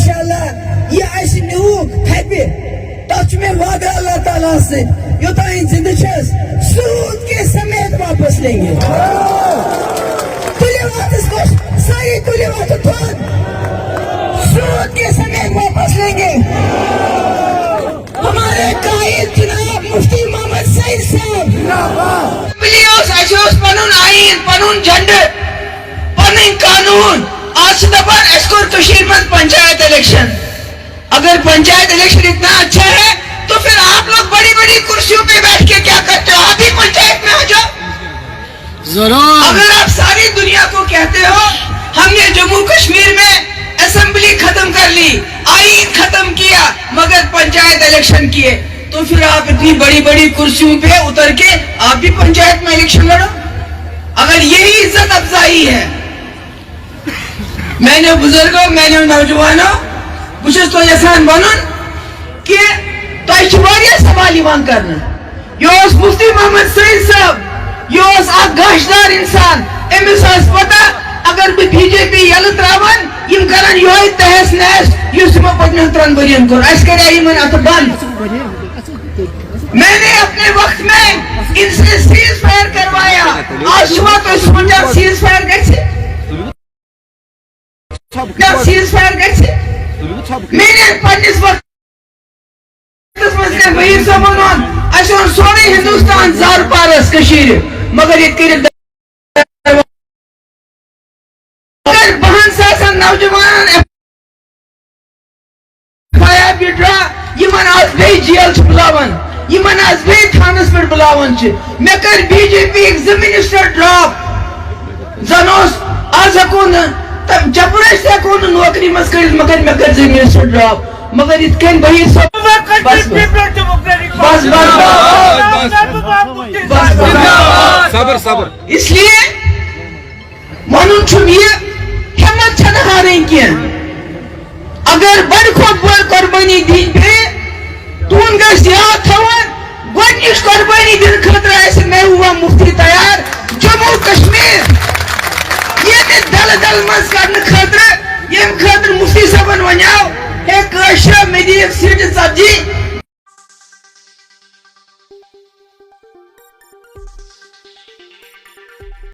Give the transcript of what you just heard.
انشاءاللہ یہ ایسی نیوک ہیپی تچ میں وعدہ اللہ تعالیٰ سے یوتا ان زندہ چھس سود کے سمیت واپس لیں گے. تلی واپس کوش ساری تلی واپس تھوڑ سود کے سمیت واپس لیں گے. ہمارے قائد جناب مفتی محمد سعید صاحب پلیوس ایسوس پنون آئین پنون جھنڈر پنون قانون آج دبر اسکور کشیر میں پنچایت الیکشن. اگر پنچایت الیکشن اتنا اچھا ہے تو پھر آپ لوگ بڑی بڑی کرسیوں پہ بیٹھ کے کیا کرتے ہو؟ آپ ہی پنچایت میں آ جاؤ ضرور. اگر آپ ساری دنیا کو کہتے ہو ہم نے جموں کشمیر میں اسمبلی ختم کر لی آئین ختم کیا مگر پنچایت الیکشن کیے تو پھر آپ اتنی بڑی بڑی کرسیوں پہ اتر کے آپ بھی پنچایت میں الیکشن لڑو. اگر یہی عزت افزائی ہے میں نے بزرگوں میں نے نوجوانوں بچس تو یسان ونن کہ تۄہہِ چھُ واریاہ سوال یِوان کرنہٕ. یہِ اوس مفتی محمد سعید صاحب یہِ اوس اکھ گاشدار انسان أمِس ٲس پتہ اگر بہٕ بی جے پی یلہٕ تراون یِم کرن یہوے تہس نہس یُس یِمو پٔتمٮ۪ن 3 ؤرین کوٚر. اَسہِ کَرے یِمن اتھٕ بنٛد. میں نے اپنے وقت میں ان سے سیز فائر کروایا. آج صبح تو سوچا سیز فائر گژھِ سیز فائر گژھِ میں نے پنس وقت وحید صاحب اچھا سورے ہندوستان زار پارس کشیر مگر یہ کر بہن ساسن نوجوان ڈرا یمن آج بیٚیہِ جیل بلاوان یمن آج بیٚیہِ تھانس پہ بلاوان مے کر بی جے پی 2 منسٹر ڈراپ زن آز ہیکو جبرس ہیکو نوکری مز کر مگر مے کر 2 منسٹر ڈراپ مگر ات کن وحید صاحب صبر اس لیے ونن چھم یہ ہمت چھنہ ہارن کی اگر بڑ کھوت بڑ قربانی دین پہ تون گھس یاد تھوان گۄڈنِچ قربانی دن خاطر آسہِ میں ہوا مفتی تیار جموں کشمیر یہ دل دل مز کرنے خاطر یم خاطر مفتی صاحبن ونیو ہے کاشرہ میں دی سیٹ ژتجی